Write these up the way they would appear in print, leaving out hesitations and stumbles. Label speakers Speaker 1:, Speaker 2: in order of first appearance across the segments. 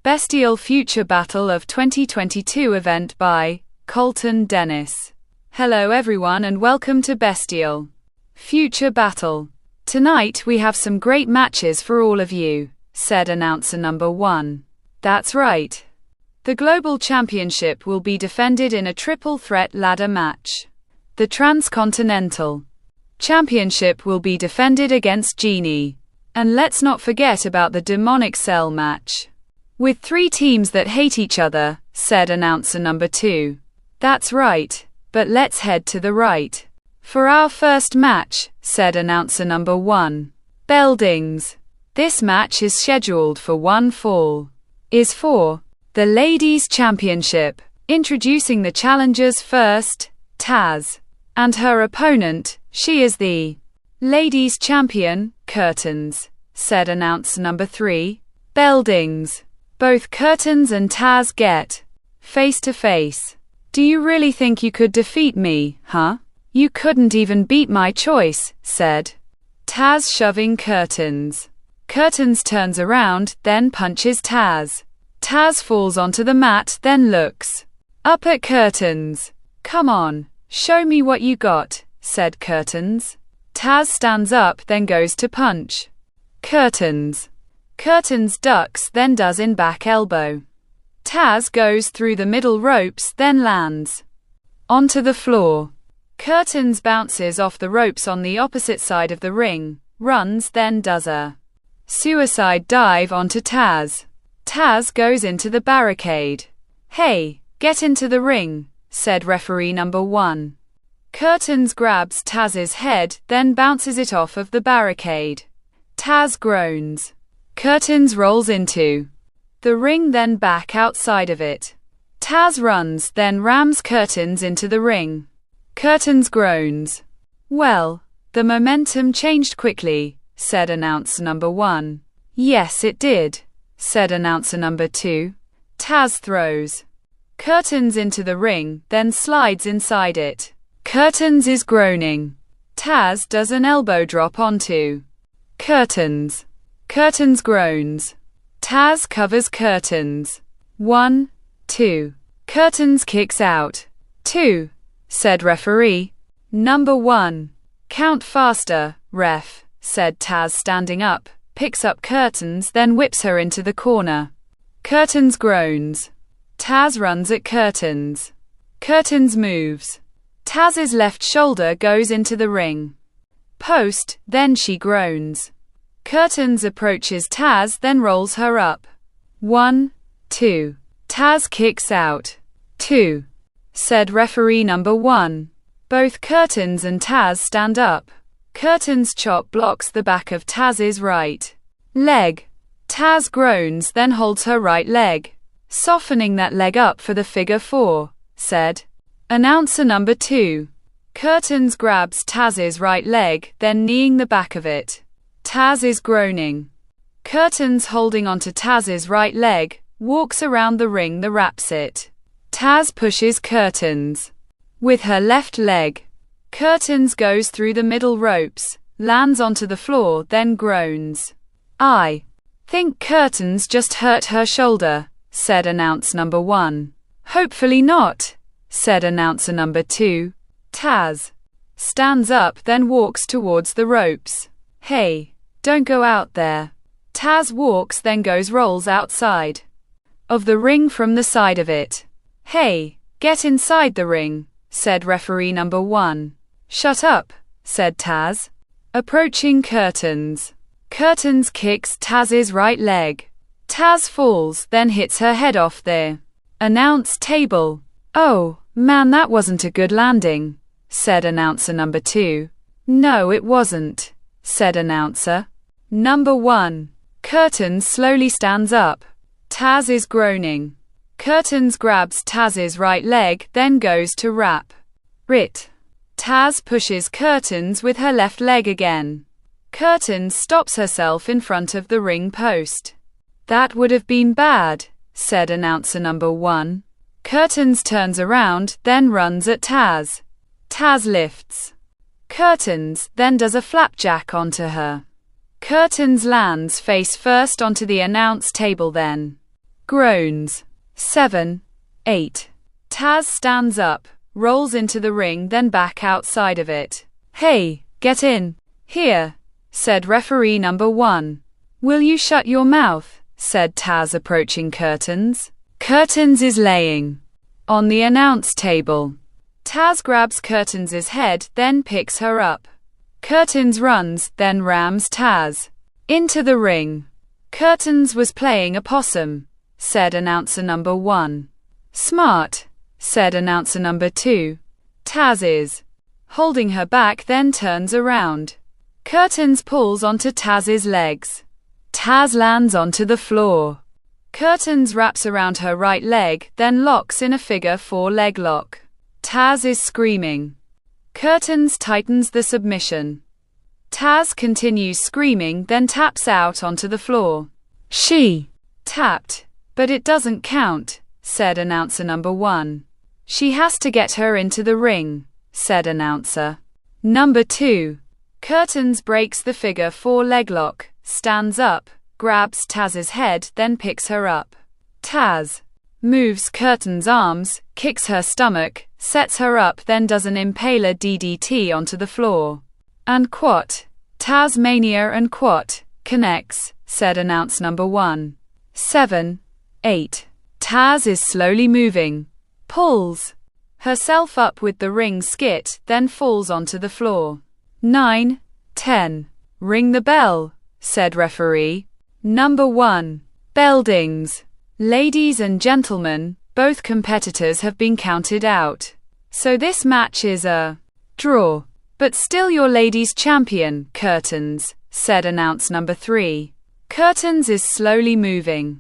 Speaker 1: Bestial Future Battle of 2022 event by Colton Dennis. Hello everyone and welcome to Bestial Future Battle. Tonight we have some great matches for all of you, said announcer number 1. That's right. The Global Championship will be defended in a triple threat ladder match. The Transcontinental Championship will be defended against Genie. And let's not forget about the Demonic Cell match. With 3 teams that hate each other, said announcer number 2. That's right, but let's head to the right. For our first match, said announcer number 1. Beldings. This match is scheduled for one fall. Is for the Ladies Championship. Introducing the challengers first, Taz. And her opponent, she is the Ladies Champion, Curtains, said announcer number 3. Beldings. Both Curtains and Taz get face to face. Do you really think you could defeat me, huh? You couldn't even beat my choice, said Taz, shoving Curtains. Curtains turns around, then punches Taz. Taz falls onto the mat, then looks up at Curtains. Come on, show me what you got, said Curtains. Taz stands up, then goes to punch Curtains. Curtains ducks, then does in back elbow. Taz goes through the middle ropes, then lands onto the floor. Curtains bounces off the ropes on the opposite side of the ring, runs, then does a suicide dive onto Taz. Taz goes into the barricade. Hey, get into the ring, said referee number 1. Curtains grabs Taz's head, then bounces it off of the barricade. Taz groans. Curtains rolls into the ring, then back outside of it. Taz runs, then rams Curtains into the ring. Curtains groans. Well, the momentum changed quickly, said announcer number 1. Yes, it did, said announcer number 2. Taz throws Curtains into the ring, then slides inside it. Curtains is groaning. Taz does an elbow drop onto Curtains. Curtains groans. Taz covers Curtains. 1, 2. Curtains kicks out. 2, said referee number 1. Count faster, ref, said Taz, standing up, picks up Curtains, then whips her into the corner. Curtains groans. Taz runs at Curtains. Curtains moves. Taz's left shoulder goes into the ring post, then she groans. Curtains approaches Taz, then rolls her up. 1, 2. Taz kicks out. 2, said referee number 1. Both Curtains and Taz stand up. Curtains chop blocks the back of Taz's right leg. Taz groans, then holds her right leg, softening that leg up for the figure 4, said announcer number 2. Curtains grabs Taz's right leg, then kneeing the back of it. Taz is groaning. Curtains holding onto Taz's right leg, walks around the ring, the wraps it. Taz pushes Curtains with her left leg. Curtains goes through the middle ropes, lands onto the floor, then groans. I think Curtains just hurt her shoulder, said announcer number 1. Hopefully not, said announcer number 2. Taz stands up, then walks towards the ropes. Hey, don't go out there. Taz walks, then rolls outside of the ring from the side of it. Hey, get inside the ring, said referee number 1. Shut up, said Taz, approaching Curtains. Curtains kicks Taz's right leg. Taz falls, then hits her head off the announce table. Oh, man, that wasn't a good landing, said announcer number 2. No, it wasn't, said announcer number 1. Curtains slowly stands up. Taz is groaning. Curtains grabs Taz's right leg, then goes to wrap it. Taz pushes Curtains with her left leg again. Curtains stops herself in front of the ring post. That would have been bad, said announcer number 1. Curtains turns around, then runs at Taz. Taz lifts Curtains, then does a flapjack onto her. Curtains lands face first onto the announce table, then groans. 7, 8. Taz stands up, rolls into the ring, then back outside of it. Hey, get in here, said referee number 1. Will you shut your mouth, said Taz, approaching Curtains. Curtains is laying on the announce table. Taz grabs Curtains' head, then picks her up. Curtains runs, then rams Taz into the ring. Curtains was playing a possum, said announcer number 1. Smart, said announcer number 2. Taz is holding her back, then turns around. Curtains pulls onto Taz's legs. Taz lands onto the floor. Curtains wraps around her right leg, then locks in a figure 4 leg lock. Taz is screaming. Curtains tightens the submission. Taz continues screaming, then taps out onto the floor. She tapped, but it doesn't count, said announcer number 1. She has to get her into the ring, said announcer number 2. Curtains breaks the figure 4 leg lock, stands up, grabs Taz's head, then picks her up. Taz moves Curtains' arms, kicks her stomach, sets her up, then does an impaler DDT onto the floor. And quat. Tasmania and quat connects, said announce number 1. 7, 8. Taz is slowly moving, pulls herself up with the ring skit, then falls onto the floor. 9, 10. Ring the bell, said referee number 1. Bell dings. Ladies and gentlemen, both competitors have been counted out. So this match is a draw. But still your ladies champion, Curtains, said announce number 3. Curtains is slowly moving.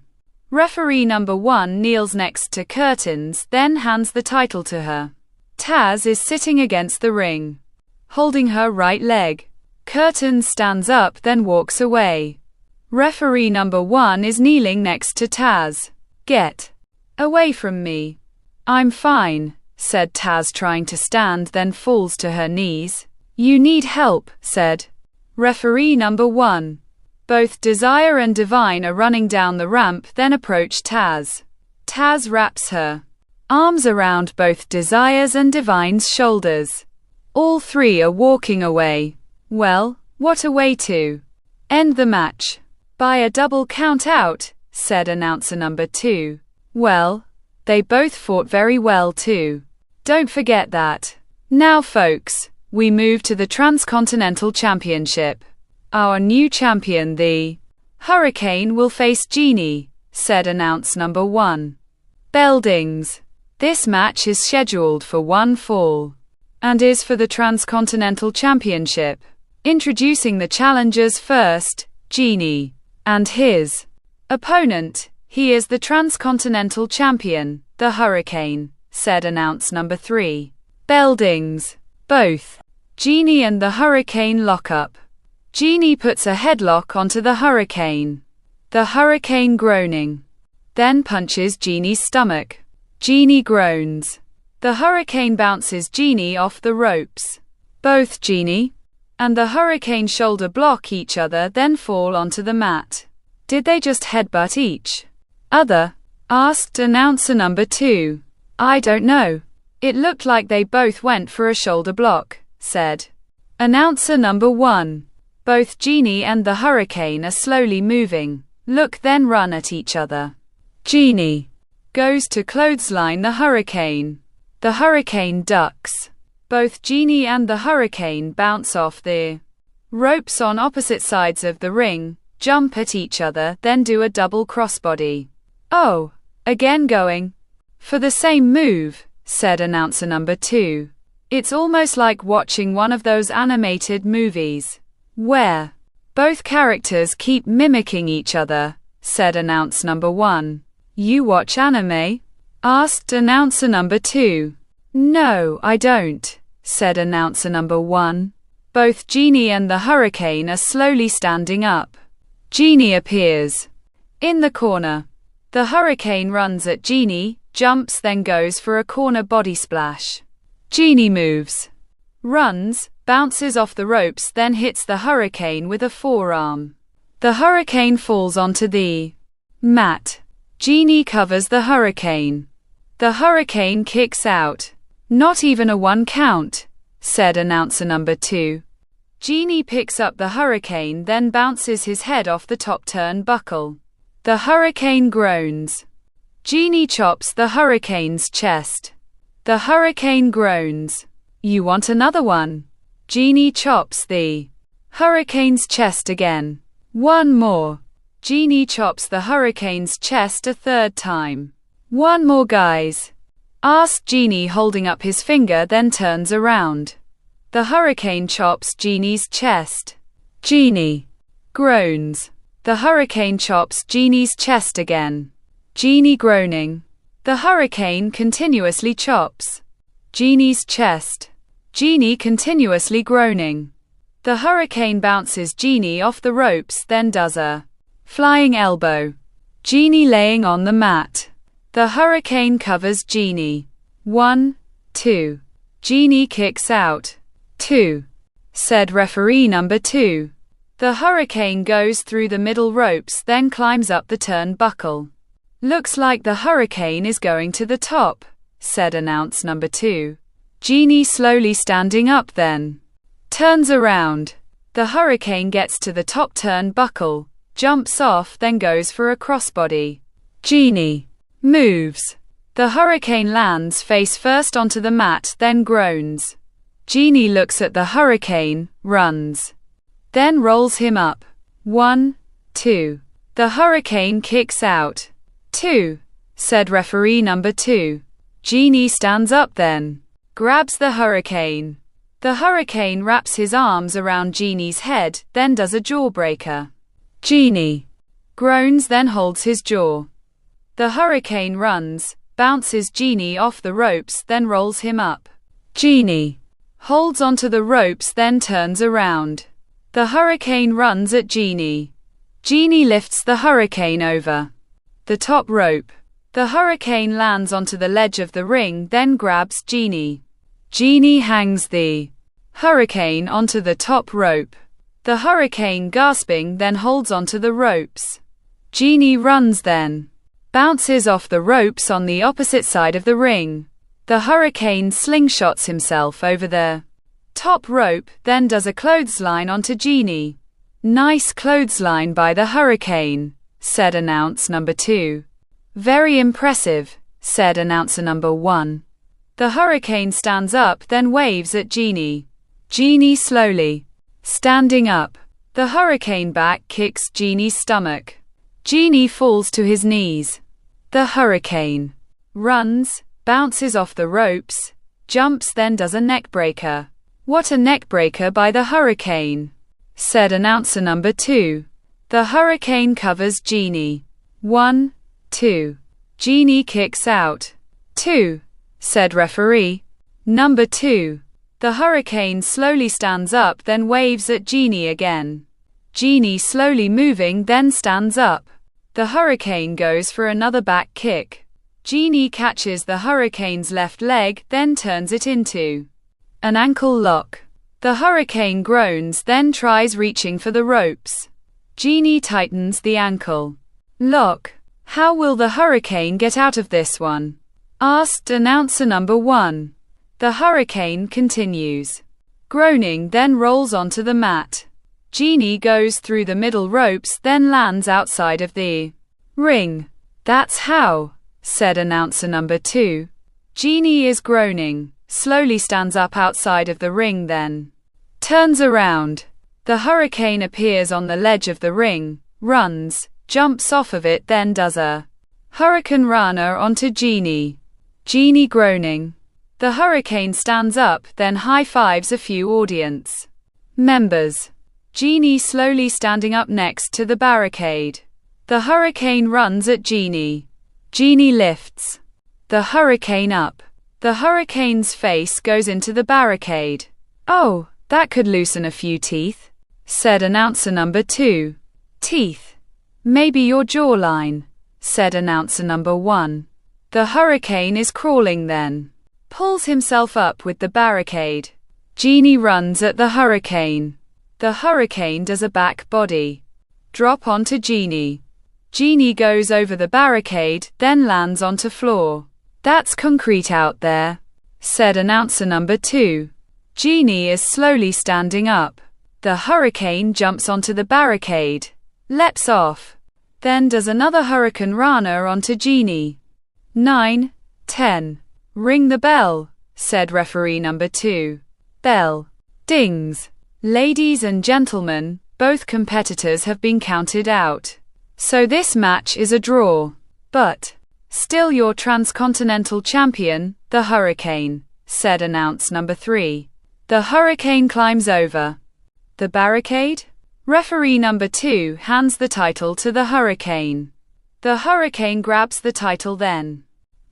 Speaker 1: Referee number 1 kneels next to Curtains, then hands the title to her. Taz is sitting against the ring, holding her right leg. Curtains stands up, then walks away. Referee number 1 is kneeling next to Taz. Get away from me. I'm fine, said Taz, trying to stand, then falls to her knees. You need help, said referee number 1. Both Desire and Divine are running down the ramp, then approach Taz. Taz wraps her arms around both Desire's and Divine's shoulders. All 3 are walking away. Well, what a way to end the match. By a double count out, said announcer number 2. Well, they both fought very well too. Don't forget that. Now folks, we move to the Transcontinental Championship. Our new champion, the Hurricane, will face Genie, said announce number 1. Bell dings. This match is scheduled for 1 fall and is for the Transcontinental Championship. Introducing the challengers first, Genie and his opponent. He is the Transcontinental Champion, the Hurricane, said announce number 3. Bell dings. Both Genie and the Hurricane lock up. Genie puts a headlock onto the Hurricane. The Hurricane groaning, then punches Genie's stomach. Genie groans. The Hurricane bounces Genie off the ropes. Both Genie and the Hurricane shoulder block each other, then fall onto the mat. Did they just headbutt each other? Asked announcer number 2. I don't know. It looked like they both went for a shoulder block, said announcer number 1. Both Genie and the Hurricane are slowly moving, look, then run at each other. Genie goes to clothesline the Hurricane. The Hurricane ducks. Both Genie and the Hurricane bounce off the ropes on opposite sides of the ring, jump at each other, then do a double crossbody. Oh, again going for the same move, said announcer number 2. It's almost like watching one of those animated movies where both characters keep mimicking each other, said announce number 1. You watch anime? Asked announcer number 2. No, I don't, said announcer number 1. Both Genie and the Hurricane are slowly standing up. Genie appears in the corner. The Hurricane runs at Genie, jumps, then goes for a corner body splash. Genie moves, runs, bounces off the ropes, then hits the Hurricane with a forearm. The Hurricane falls onto the mat. Genie covers the hurricane. The hurricane kicks out. Not even a 1 count, said announcer number 2. Genie picks up the hurricane, then bounces his head off the top turnbuckle. The hurricane groans. Genie chops the hurricane's chest. The hurricane groans. You want another one? Genie chops the hurricane's chest again. One more. Genie chops the hurricane's chest a 3rd time. One more, guys? Asked Genie, holding up his finger, then turns around. The hurricane chops Genie's chest. Genie groans. The hurricane chops Genie's chest again. Genie groaning. The hurricane continuously chops Genie's chest. Genie continuously groaning. The hurricane bounces Genie off the ropes, then does a flying elbow. Genie laying on the mat. The hurricane covers Genie. 1, 2. Genie kicks out. 2. Said referee number 2. The hurricane goes through the middle ropes, then climbs up the turnbuckle. Looks like the hurricane is going to the top, said announce number 2. Genie slowly standing up, then turns around. The hurricane gets to the top turnbuckle, jumps off, then goes for a crossbody. Genie moves. The hurricane lands face first onto the mat, then groans. Genie looks at the hurricane, runs, then rolls him up. 1, 2. The hurricane kicks out. 2. Said referee number 2. Genie stands up, then grabs the hurricane. The hurricane wraps his arms around Genie's head, then does a jawbreaker. Genie groans, then holds his jaw. The hurricane runs, bounces Genie off the ropes, then rolls him up. Genie holds onto the ropes, then turns around. The hurricane runs at Genie. Genie lifts the hurricane over the top rope. The hurricane lands onto the ledge of the ring, then grabs Genie. Genie hangs the hurricane onto the top rope. The hurricane gasping, then holds onto the ropes. Genie runs, then bounces off the ropes on the opposite side of the ring. The hurricane slingshots himself over the top rope, then does a clothesline onto Genie. Nice clothesline by the hurricane, said announce number 2. Very impressive, said announcer number 1. The hurricane stands up, then waves at Genie. Genie slowly standing up. The hurricane back kicks Genie's stomach. Genie falls to his knees. The hurricane runs, bounces off the ropes, jumps, then does a neckbreaker. What a neckbreaker by the hurricane, said announcer number 2. The hurricane covers Genie. 1, 2. Genie kicks out. 2. Said referee number 2. The hurricane slowly stands up, then waves at Genie again. Genie slowly moving, then stands up. The hurricane goes for another back kick. Genie catches the hurricane's left leg, then turns it into an ankle lock. The hurricane groans, then tries reaching for the ropes. Genie tightens the ankle lock. How will the hurricane get out of this one? Asked announcer number 1. The hurricane continues groaning, then rolls onto the mat. Genie goes through the middle ropes, then lands outside of the ring. That's how, said announcer number 2. Genie is groaning, slowly stands up outside of the ring, then turns around. The hurricane appears on the ledge of the ring, runs, jumps off of it, then does a hurricane runner onto Genie. Genie groaning. The hurricane stands up, then high-fives a few audience members. Genie slowly standing up next to the barricade. The hurricane runs at Genie. Genie lifts the hurricane up. The hurricane's face goes into the barricade. Oh, that could loosen a few teeth, said announcer number 2. Teeth? Maybe your jawline, said announcer number 1. The hurricane is crawling, then pulls himself up with the barricade. Genie runs at the hurricane. The hurricane does a back body drop onto Genie. Genie goes over the barricade, then lands onto floor. That's concrete out there, said announcer number 2. Genie is slowly standing up. The hurricane jumps onto the barricade, leaps off, then does another hurricane rana onto Genie. 9, 10. Ring the bell, said referee number 2. Bell dings. Ladies and gentlemen, both competitors have been counted out. So this match is a draw. But still your transcontinental champion, the Hurricane, said announcer number 3. The Hurricane climbs over the barricade. Referee number 2 hands the title to the Hurricane. The Hurricane grabs the title, then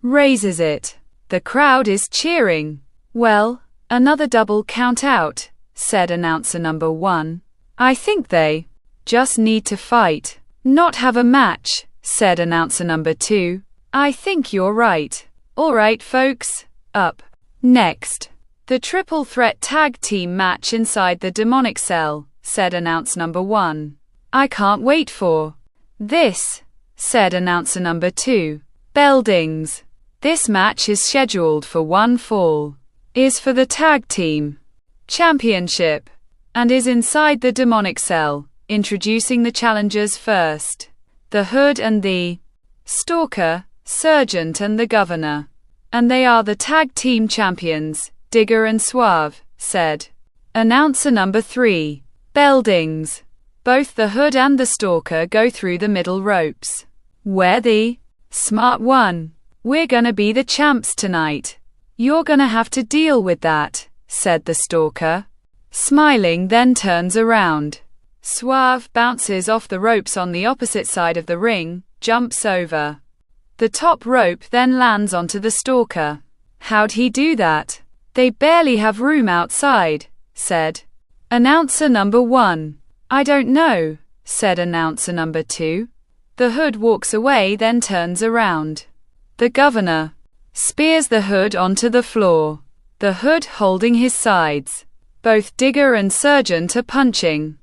Speaker 1: raises it. The crowd is cheering. Well, another double count out, said announcer number 1. I think they just need to fight, not have a match, said announcer number 2. I think you're right. All right, folks. Up next, the triple threat tag team match inside the demonic cell, said announcer number 1. I can't wait for this, said announcer number 2. Bell dings. This match is scheduled for one fall, is for the tag team championship, and is inside the demonic cell. Introducing the challengers first. The Hood and the Stalker, Sergeant and the Governor. And they are the tag team champions, Digger and Suave, said announcer number 3. Bell dings. Both the Hood and the Stalker go through the middle ropes. We're the smart one. We're gonna be the champs tonight. You're gonna have to deal with that, said the Stalker. Smiling, then turns around. Suave bounces off the ropes on the opposite side of the ring, jumps over the top rope, then lands onto the Stalker. How'd he do that? They barely have room outside, said announcer number 1. I don't know, said announcer number 2. The Hood walks away, then turns around. The Governor spears the Hood onto the floor. The Hood holding his sides. Both Digger and Sergeant are punching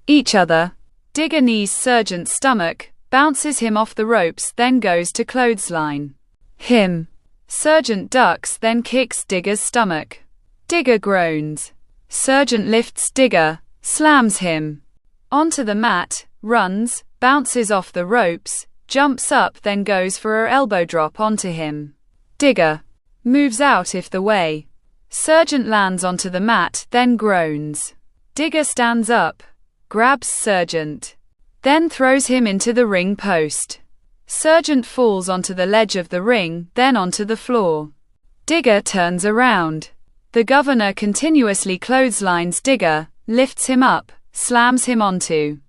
Speaker 1: each other. Digger knees Sergeant's stomach, bounces him off the ropes, then goes to clothesline him. Sergeant ducks, then kicks Digger's stomach. Digger groans. Sergeant lifts Digger, slams him onto the mat, runs, bounces off the ropes, jumps up, then goes for a elbow drop onto him. Digger moves out of the way. Sergeant lands onto the mat, then groans. Digger stands up, grabs Sergeant, then throws him into the ring post. Sergeant falls onto the ledge of the ring, then onto the floor. Digger turns around. The Governor continuously clotheslines Digger, lifts him up, slams him onto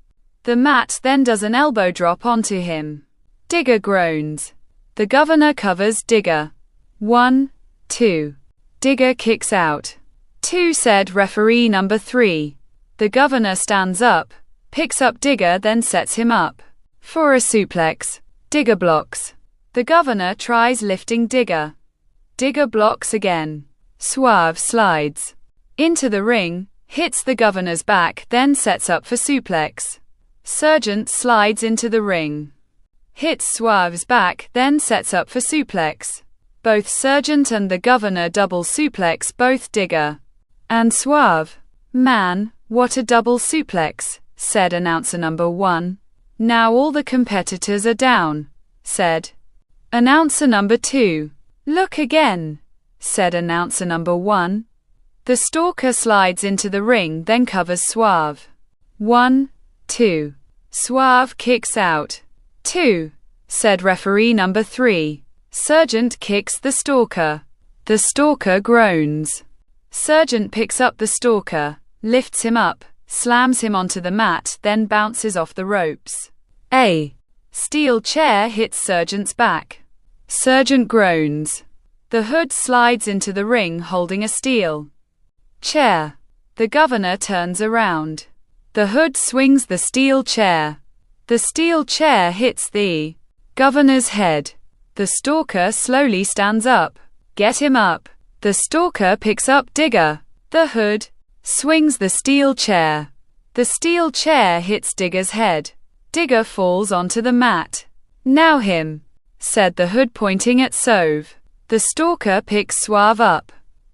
Speaker 1: the mat, then does an elbow drop onto him. Digger groans. The Governor covers Digger. 1, 2. Digger kicks out. 2, said referee number 3. The Governor stands up, picks up Digger, then sets him up for a suplex. Digger blocks. The Governor tries lifting Digger. Digger blocks again. Suave slides into the ring, hits the Governor's back, then sets up for suplex. Sergeant slides into the ring, hits Suave's back, then sets up for suplex. Both Sergeant and the Governor double suplex both Digger and Suave. Man, what a double suplex, said announcer number 1. Now all the competitors are down, said announcer number 2. Look again, said announcer number 1. The Stalker slides into the ring, then covers Suave. 1, 2. Suave kicks out. 2, said referee number 3. Sergeant kicks the Stalker. The Stalker groans. Sergeant picks up the Stalker, lifts him up, slams him onto the mat, then bounces off the ropes. A steel chair hits Sergeant's back. Sergeant groans. The Hood slides into the ring holding a steel chair. The Governor turns around. The Hood swings the steel chair. The steel chair hits the Governor's head. The Stalker slowly stands up. Get him up. The Stalker picks up Digger. The Hood swings the steel chair. The steel chair hits Digger's head. Digger falls onto the mat. Now him, said the Hood pointing at Sove. The Stalker picks Suave up.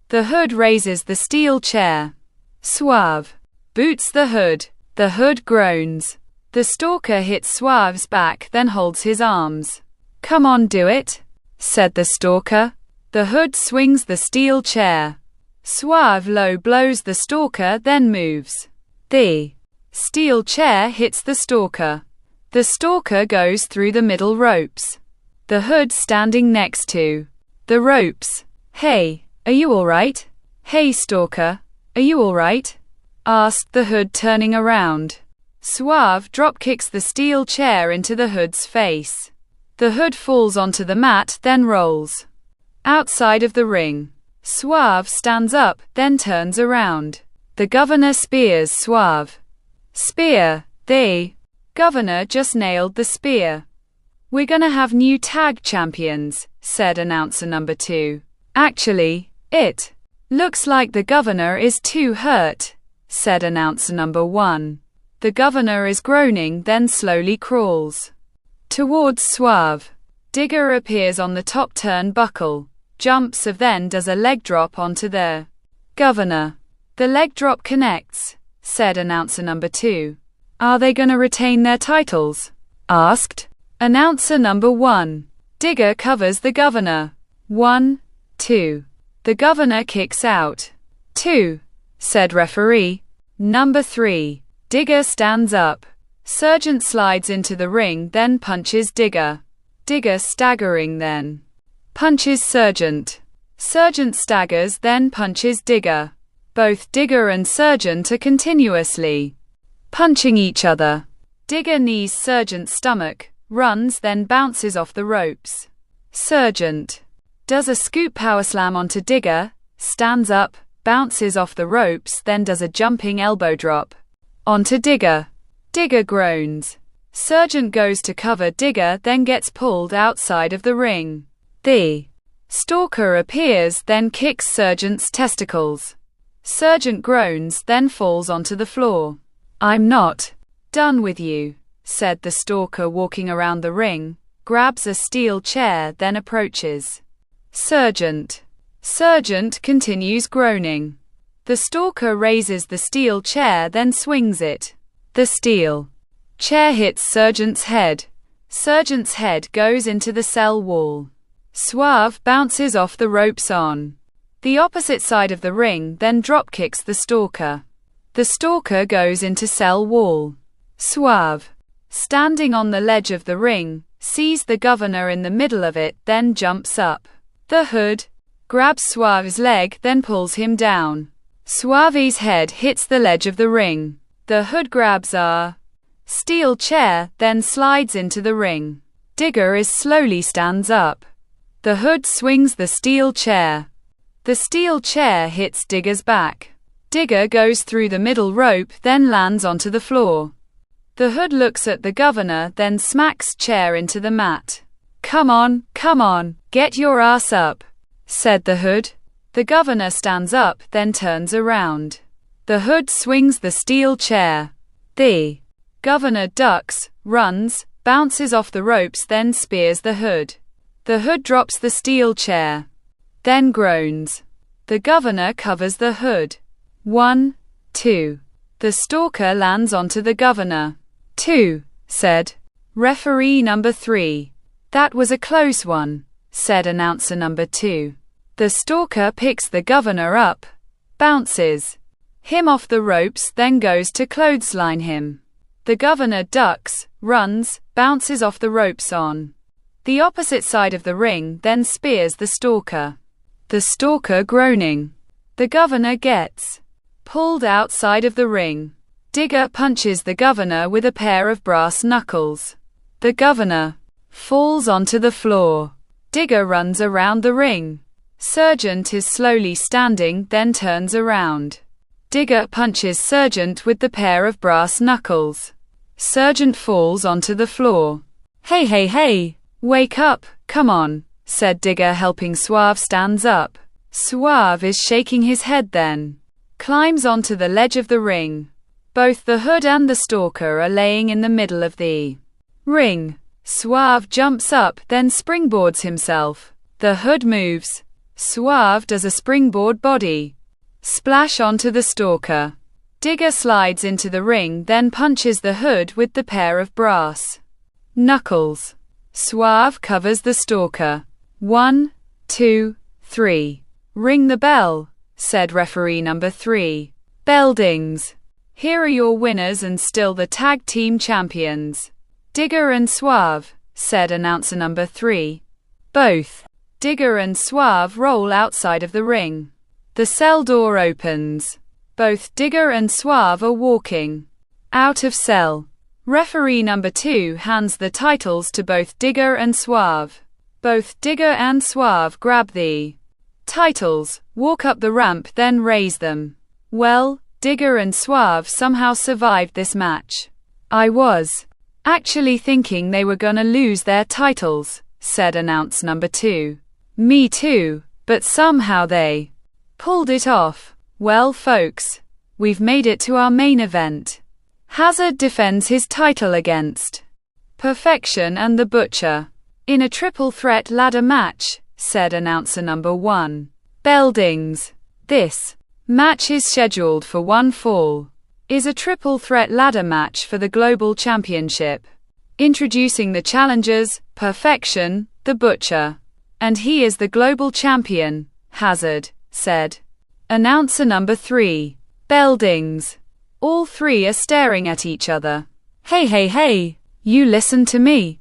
Speaker 1: The Hood raises the steel chair. Suave boots the Hood. The Hood groans. The Stalker hits Suave's back, then holds his arms. Come on, do it, said the Stalker. The Hood swings the steel chair. Suave low blows the Stalker, then moves. The steel chair hits the Stalker. The Stalker goes through the middle ropes. The Hood standing next to the ropes. Hey, are you alright? Hey, Stalker, are you alright? Asked the Hood, turning around. Suave dropkicks the steel chair into the Hood's face. The Hood falls onto the mat, then rolls. Outside of the ring, Suave stands up, then turns around. The Governor spears Suave. Spear. The Governor just nailed the spear. We're gonna have new tag champions, said announcer number 2. Actually, it looks like the Governor is too hurt, said announcer number 1. The Governor is groaning, then slowly crawls towards Suave. Digger appears on the top turnbuckle, jumps of then does a leg drop onto the Governor. The leg drop connects, said announcer number 2. Are they gonna retain their titles? Asked announcer number 1. Digger covers the Governor. 1, 2. The Governor kicks out. 2, said referee number 3. Digger stands up. Sergeant slides into the ring, then punches Digger. Digger staggering, then punches Sergeant. Sergeant staggers, then punches Digger. Both Digger and Sergeant are continuously punching each other. Digger knees Sergeant's stomach, runs, then bounces off the ropes. Sergeant does a scoop power slam onto Digger, stands up, bounces off the ropes, then does a jumping elbow drop onto Digger. Digger groans. Sergeant goes to cover Digger, then gets pulled outside of the ring. The Stalker appears, then kicks Sergeant's testicles. Sergeant groans, then falls onto the floor. I'm not done with you, said the Stalker, walking around the ring, grabs a steel chair, then approaches Sergeant. Sergeant continues groaning. The Stalker raises the steel chair, then swings it. The steel chair hits Sergeant's head. Sergeant's head goes into the cell wall. Suave bounces off the ropes on the opposite side of the ring, then dropkicks the Stalker. The Stalker goes into cell wall. Suave, standing on the ledge of the ring, sees the Governor in the middle of it, then jumps up. The Hood grabs Suave's leg, then pulls him down. Suave's head hits the ledge of the ring. The Hood grabs a steel chair, then slides into the ring. Digger slowly stands up. The Hood swings the steel chair. The steel chair hits Digger's back. Digger goes through the middle rope, then lands onto the floor. The Hood looks at the Governor, then smacks chair into the mat. Come on, get your ass up, said the Hood. The Governor stands up, then turns around. The Hood swings the steel chair. The Governor ducks, runs, bounces off the ropes, then spears the Hood. The Hood drops the steel chair, then groans. The Governor covers the Hood. 1, 2. The Stalker lands onto the Governor. 2, said referee number 3. That was a close one, said announcer number 2. The Stalker picks the Governor up, bounces him off the ropes, then goes to clothesline him. The Governor ducks, runs, bounces off the ropes on the opposite side of the ring, then spears the Stalker. The Stalker groaning. The Governor gets pulled outside of the ring. Digger punches the Governor with a pair of brass knuckles. The Governor falls onto the floor. Digger runs around the ring. Sergeant is slowly standing, then turns around. Digger punches Sergeant with the pair of brass knuckles. Sergeant falls onto the floor. Hey, wake up, come on, said Digger, helping Suave stands up. Suave is shaking his head, then climbs onto the ledge of the ring. Both the Hood and the Stalker are laying in the middle of the ring. Suave jumps up, then springboards himself. The Hood moves. Suave does a springboard body splash onto the Stalker. Digger slides into the ring, then punches the Hood with the pair of brass knuckles. Suave covers the Stalker. 1, 2, 3. Ring the bell, said referee number 3. Bell dings. Here are your winners and still the tag team champions, Digger and Suave, said announcer number 3. Both Digger and Suave roll outside of the ring. The cell door opens. Both Digger and Suave are walking out of cell. Referee number 2 hands the titles to both Digger and Suave. Both Digger and Suave grab the titles, walk up the ramp, then raise them. Well, Digger and Suave somehow survived this match. I was actually thinking they were gonna lose their titles, said announcer number 2. Me too, but somehow they pulled it off. Well folks, we've made it to our main event. Hazard defends his title against Perfection and the Butcher in a triple threat ladder match, said announcer number 1. Bell dings. This match is scheduled for one fall. Is a triple threat ladder match for the Global Championship. Introducing the challengers, Perfection, the Butcher. And he is the Global Champion, Hazard, said announcer number 3. Bell dings. All three are staring at each other. Hey, you listen to me.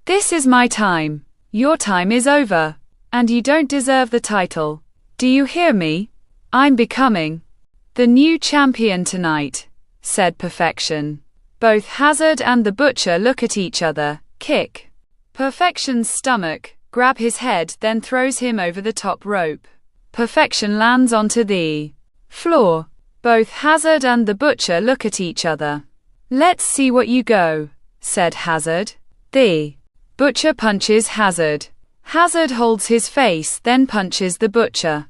Speaker 1: This is my time. Your time is over. And you don't deserve the title. Do you hear me? I'm becoming the new champion tonight, said Perfection. Both Hazard and the Butcher look at each other, kick Perfection's stomach, grab his head, then throws him over the top rope. Perfection lands onto the floor. Both Hazard and the Butcher look at each other. Let's see what you go, said Hazard. The Butcher punches Hazard. Hazard holds his face, then punches the Butcher.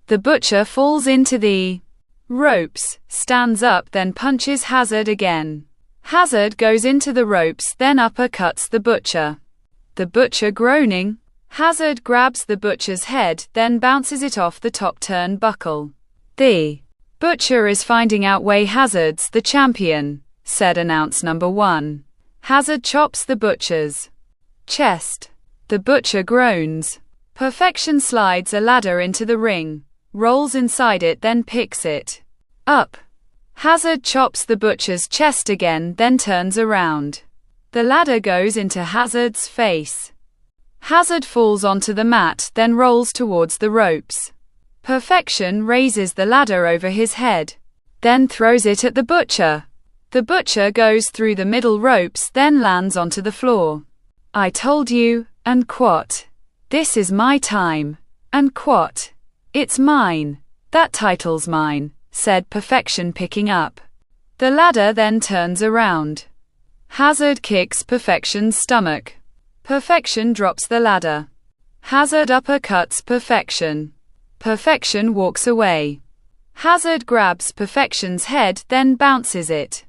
Speaker 1: The Butcher falls into the ropes, stands up, then punches Hazard again. Hazard goes into the ropes, then uppercuts the Butcher. The Butcher groaning. Hazard grabs the Butcher's head, then bounces it off the top turnbuckle. The Butcher is finding out way Hazard's the champion, said announcer number 1. Hazard chops the Butcher's chest. The Butcher groans. Perfection slides a ladder into the ring, rolls inside it, then picks it up. Hazard chops the Butcher's chest again, then turns around. The ladder goes into Hazard's face. Hazard falls onto the mat, then rolls towards the ropes. Perfection raises the ladder over his head, then throws it at the Butcher. The Butcher goes through the middle ropes, then lands onto the floor. I told you, and quat. This is my time. And quat. It's mine. That title's mine, said Perfection, picking up the ladder, then turns around. Hazard kicks Perfection's stomach. Perfection drops the ladder. Hazard uppercuts Perfection. Perfection walks away. Hazard grabs Perfection's head, then bounces it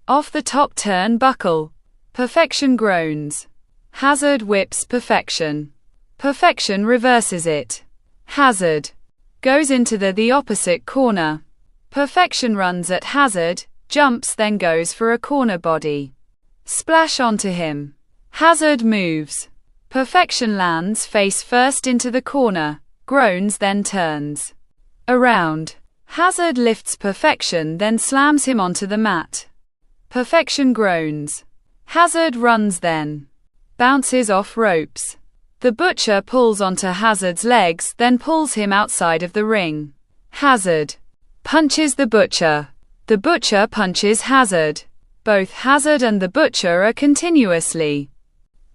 Speaker 1: off the top turnbuckle. Perfection groans. Hazard whips Perfection. Perfection reverses it. Hazard goes into the opposite corner. Perfection runs at Hazard, jumps, then goes for a corner body splash onto him. Hazard moves. Perfection lands face first into the corner, groans, then turns around. Hazard lifts Perfection, then slams him onto the mat. Perfection groans. Hazard runs, then bounces off ropes. The Butcher pulls onto Hazard's legs, then pulls him outside of the ring. Hazard punches the Butcher. The Butcher punches Hazard. Both Hazard and the Butcher are continuously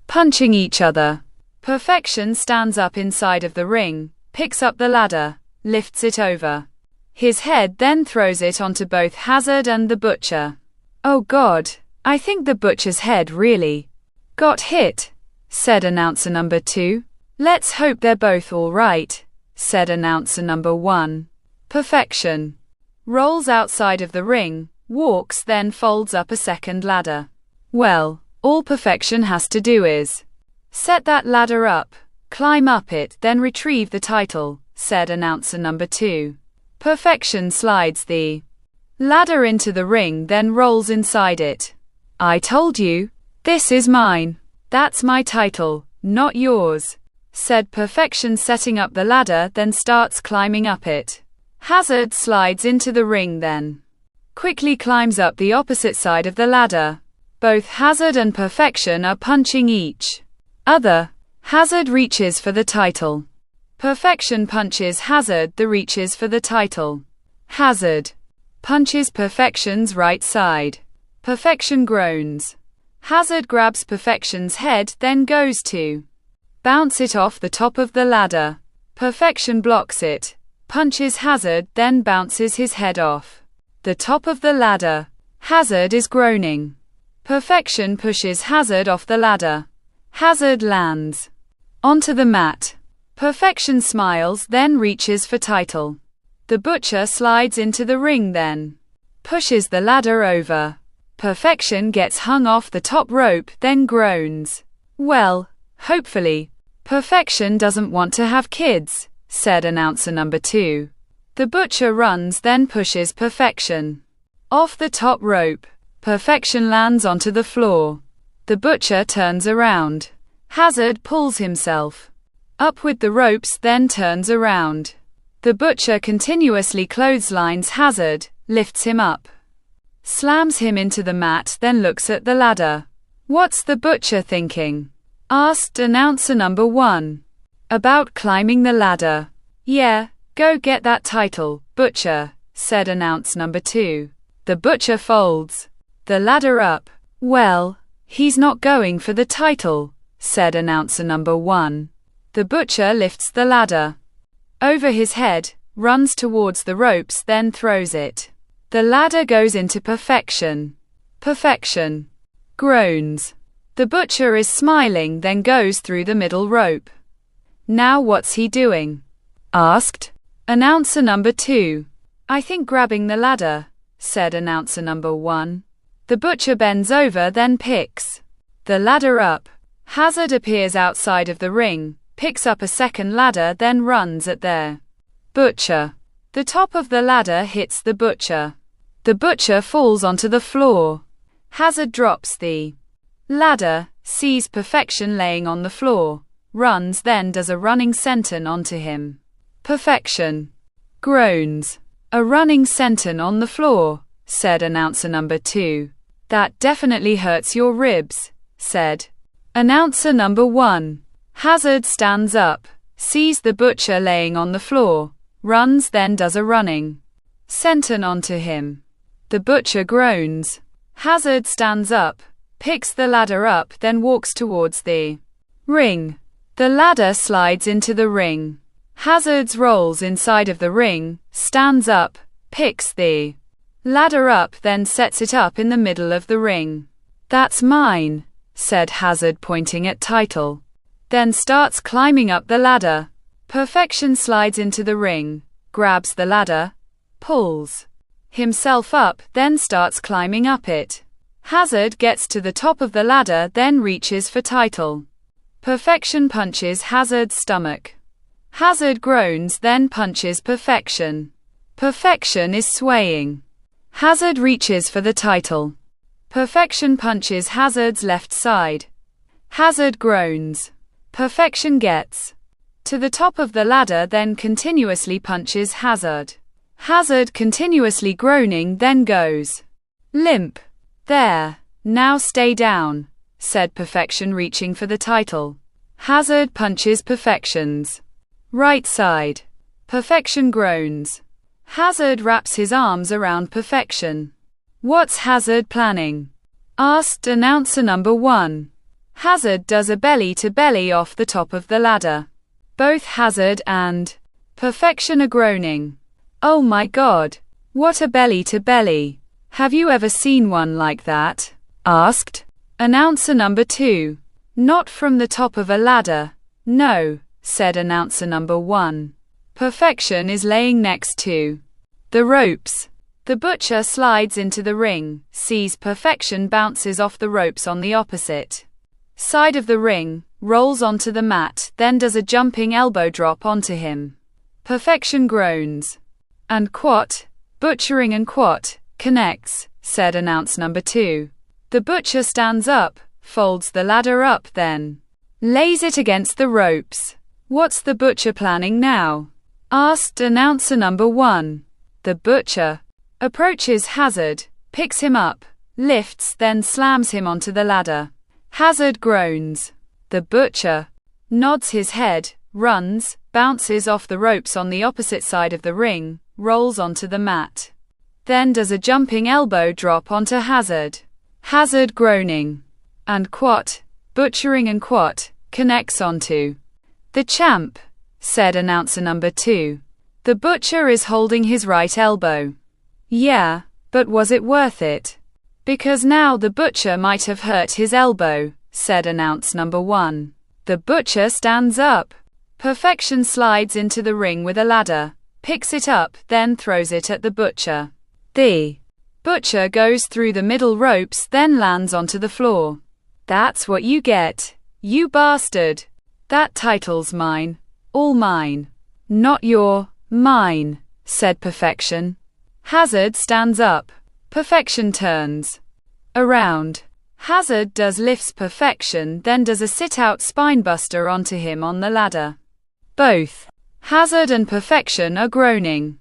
Speaker 1: punching each other. Perfection stands up inside of the ring, picks up the ladder, lifts it over his head, then throws it onto both Hazard and the Butcher. Oh God, I think the Butcher's head really got hit, said announcer number 2. Let's hope they're both all right, said announcer number 1. Perfection rolls outside of the ring, walks, then folds up a second ladder. Well, all Perfection has to do is set that ladder up, climb up it, then retrieve the title, said announcer number 2. Perfection slides the ladder into the ring, then rolls inside it. I told you, this is mine. That's my title, not yours, said Perfection, setting up the ladder, then starts climbing up it. Hazard slides into the ring, then quickly climbs up the opposite side of the ladder. Both Hazard and Perfection are punching each other. Hazard reaches for the title. Perfection punches Hazard, the reaches for the title. Hazard punches Perfection's right side. Perfection groans. Hazard grabs Perfection's head, then goes to bounce it off the top of the ladder. Perfection blocks it, punches Hazard, then bounces his head off the top of the ladder. Hazard is groaning. Perfection pushes Hazard off the ladder. Hazard lands onto the mat. Perfection smiles, then reaches for title. The Butcher slides into the ring, then pushes the ladder over. Perfection gets hung off the top rope, then groans. Well, hopefully, Perfection doesn't want to have kids, said announcer number 2. The Butcher runs, then pushes Perfection off the top rope. Perfection lands onto the floor. The Butcher turns around. Hazard pulls himself up with the ropes, then turns around. The Butcher continuously clotheslines Hazard, lifts him up, slams him into the mat, then looks at the ladder. What's the Butcher thinking? Asked announcer number 1. About climbing the ladder. Yeah, go get that title, Butcher, said announcer number 2. The Butcher folds the ladder up. Well, he's not going for the title, said announcer number 1. The Butcher lifts the ladder over his head, runs towards the ropes, then throws it. The ladder goes into Perfection. Perfection groans. The Butcher is smiling, then goes through the middle rope. Now what's he doing? Asked announcer number 2. I think grabbing the ladder, said announcer number 1. The Butcher bends over, then picks the ladder up. Hazard appears outside of the ring, picks up a second ladder, then runs at their Butcher. The top of the ladder hits the Butcher. The Butcher falls onto the floor. Hazard drops the ladder, sees Perfection laying on the floor, runs, then does a running senton onto him. Perfection groans. A running senton on the floor, said announcer number 2. That definitely hurts your ribs, said announcer number 1. Hazard stands up, sees the Butcher laying on the floor, runs, then does a running senton onto him. The Butcher groans. Hazard stands up, picks the ladder up, then walks towards the ring. The ladder slides into the ring. Hazard rolls inside of the ring, stands up, picks the ladder up, then sets it up in the middle of the ring. That's mine, said Hazard, pointing at title. Then starts climbing up the ladder. Perfection slides into the ring, grabs the ladder, pulls himself up, then starts climbing up it. Hazard gets to the top of the ladder, then reaches for title. Perfection punches Hazard's stomach. Hazard groans, then punches Perfection. Perfection is swaying. Hazard reaches for the title. Perfection punches Hazard's left side. Hazard groans. Perfection gets to the top of the ladder, then continuously punches Hazard. Hazard continuously groaning, then goes limp. There, now stay down, said Perfection, reaching for the title. Hazard punches Perfection's right side. Perfection groans. Hazard wraps his arms around Perfection. What's Hazard planning? Asked announcer number 1. Hazard does a belly-to-belly off the top of the ladder. Both Hazard and Perfection are groaning. Oh my God, what a belly-to-belly. Have you ever seen one like that? Asked announcer number 2. Not from the top of a ladder. No, said announcer number 1. Perfection is laying next to the ropes. The butcher slides into the ring, sees Perfection, bounces off the ropes on the opposite side of the ring, rolls onto the mat, then does a jumping elbow drop onto him. Perfection groans. And quat, butchering and quat, connects, said announce number 2. The butcher stands up, folds the ladder up, then lays it against the ropes. What's the butcher planning now? Asked announcer number 1. The butcher approaches Hazard, picks him up, lifts, then slams him onto the ladder. Hazard groans. The butcher nods his head, runs, bounces off the ropes on the opposite side of the ring, rolls onto the mat. Then does a jumping elbow drop onto Hazard. Hazard groaning. And quat, butchering and quat, connects onto the champ, said announcer number 2. The butcher is holding his right elbow. Yeah, but was it worth it? Because now the butcher might have hurt his elbow, said announce number 1. The butcher stands up. Perfection slides into the ring with a ladder, picks it up, then throws it at the butcher. The butcher goes through the middle ropes, then lands onto the floor. That's what you get, you bastard. That title's mine. All mine. Not your, mine, said Perfection. Hazard stands up. Perfection turns around. Hazard lifts Perfection, then does a sit-out spinebuster onto him on the ladder. Both Hazard and Perfection are groaning.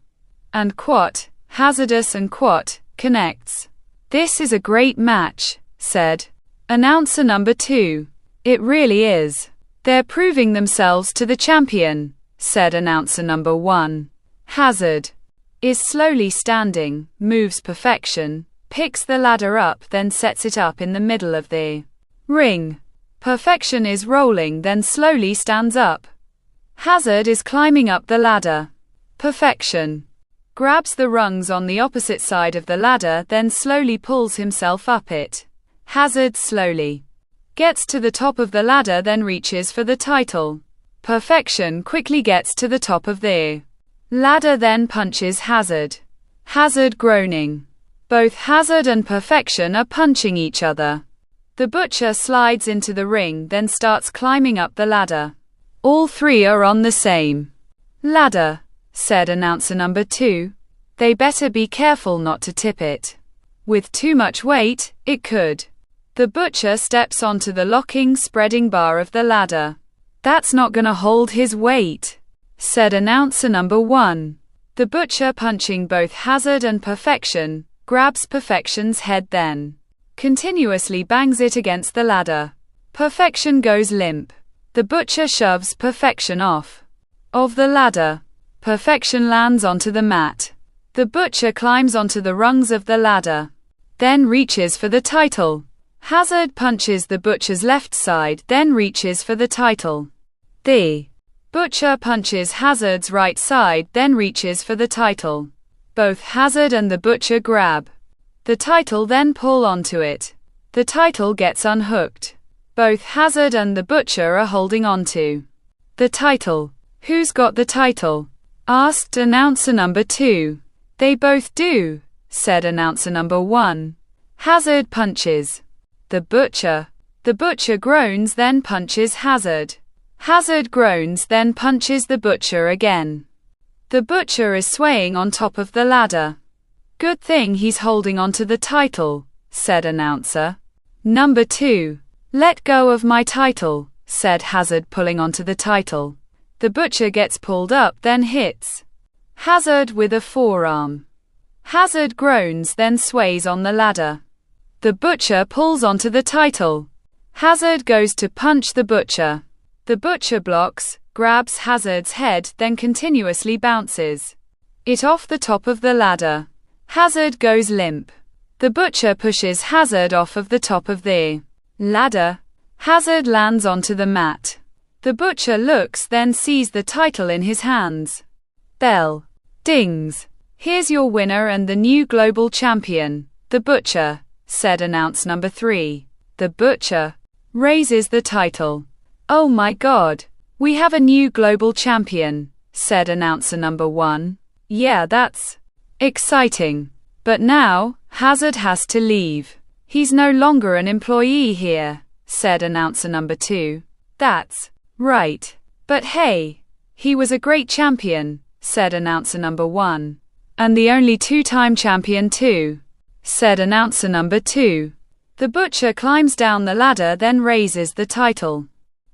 Speaker 1: And quat, hazardous and quat, connects. This is a great match, said announcer number 2. It really is. They're proving themselves to the champion, said announcer number 1. Hazard is slowly standing, moves Perfection, picks the ladder up, then sets it up in the middle of the ring. Perfection is rolling, then slowly stands up. Hazard is climbing up the ladder. Perfection grabs the rungs on the opposite side of the ladder, then slowly pulls himself up it. Hazard slowly gets to the top of the ladder, then reaches for the title. Perfection quickly gets to the top of the ladder, then punches Hazard. Hazard groaning. Both Hazard and Perfection are punching each other. The butcher slides into the ring, then starts climbing up the ladder. All three are on the same ladder, said announcer number 2. They better be careful not to tip it. With too much weight, it could. The butcher steps onto the locking, spreading bar of the ladder. That's not gonna hold his weight, said announcer number 1. The butcher, punching both Hazard and Perfection, grabs Perfection's head, then continuously bangs it against the ladder. Perfection goes limp. The butcher shoves Perfection off of the ladder. Perfection lands onto the mat. The butcher climbs onto the rungs of the ladder, then reaches for the title. Hazard punches the butcher's left side, then reaches for the title. The butcher punches Hazard's right side, then reaches for the title. Both Hazard and the butcher grab the title, then pull onto it. The title gets unhooked. Both Hazard and the butcher are holding onto the title. Who's got the title? Asked announcer number 2. They both do, said announcer number 1. Hazard punches the butcher. The butcher groans, then punches Hazard. Hazard groans, then punches the butcher again. The butcher is swaying on top of the ladder. Good thing he's holding onto the title, said announcer number 2. Let go of my title, said Hazard, pulling onto the title. The butcher gets pulled up, then hits Hazard with a forearm. Hazard groans, then sways on the ladder. The butcher pulls onto the title. Hazard goes to punch the butcher. The butcher blocks, grabs Hazard's head, then continuously bounces it off the top of the ladder. Hazard goes limp. The butcher pushes Hazard off of the top of the ladder. Hazard lands onto the mat. The butcher looks, then sees the title in his hands. Bell dings. Here's your winner and the new global champion, the butcher, said announce number 3. The butcher raises the title. Oh my God, we have a new global champion, said announcer number 1. Yeah, that's exciting. But now, Hazard has to leave. He's no longer an employee here, said announcer number 2. That's right. But hey, he was a great champion, said announcer number 1. And the only 2-time champion too, said announcer number 2. The butcher climbs down the ladder, then raises the title.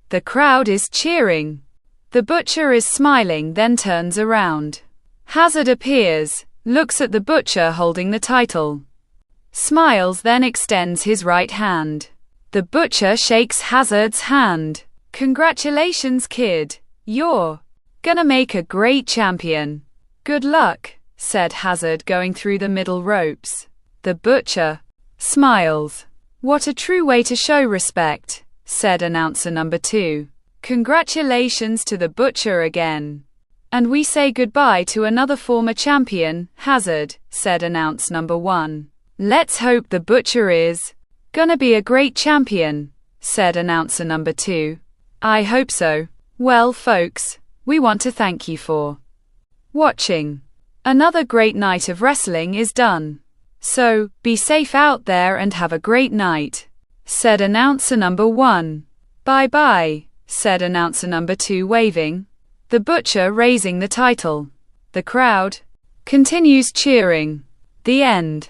Speaker 1: The crowd is cheering. The butcher is smiling, then turns around. Hazard appears, looks at the butcher holding the title, smiles, then extends his right hand. The butcher shakes Hazard's hand. Congratulations, kid. You're gonna make a great champion. Good luck, said Hazard, going through the middle ropes. The butcher smiles. What a true way to show respect, said announcer number 2. Congratulations to the butcher again. And we say goodbye to another former champion, Hazard, said announcer number 1. Let's hope the butcher is gonna be a great champion, said announcer number 2. I hope so. Well, folks, we want to thank you for watching. Another great night of wrestling is done. So, be safe out there and have a great night, said announcer number 1. Bye-bye, said announcer number 2, waving. The butcher raising the title. The crowd continues cheering. The end.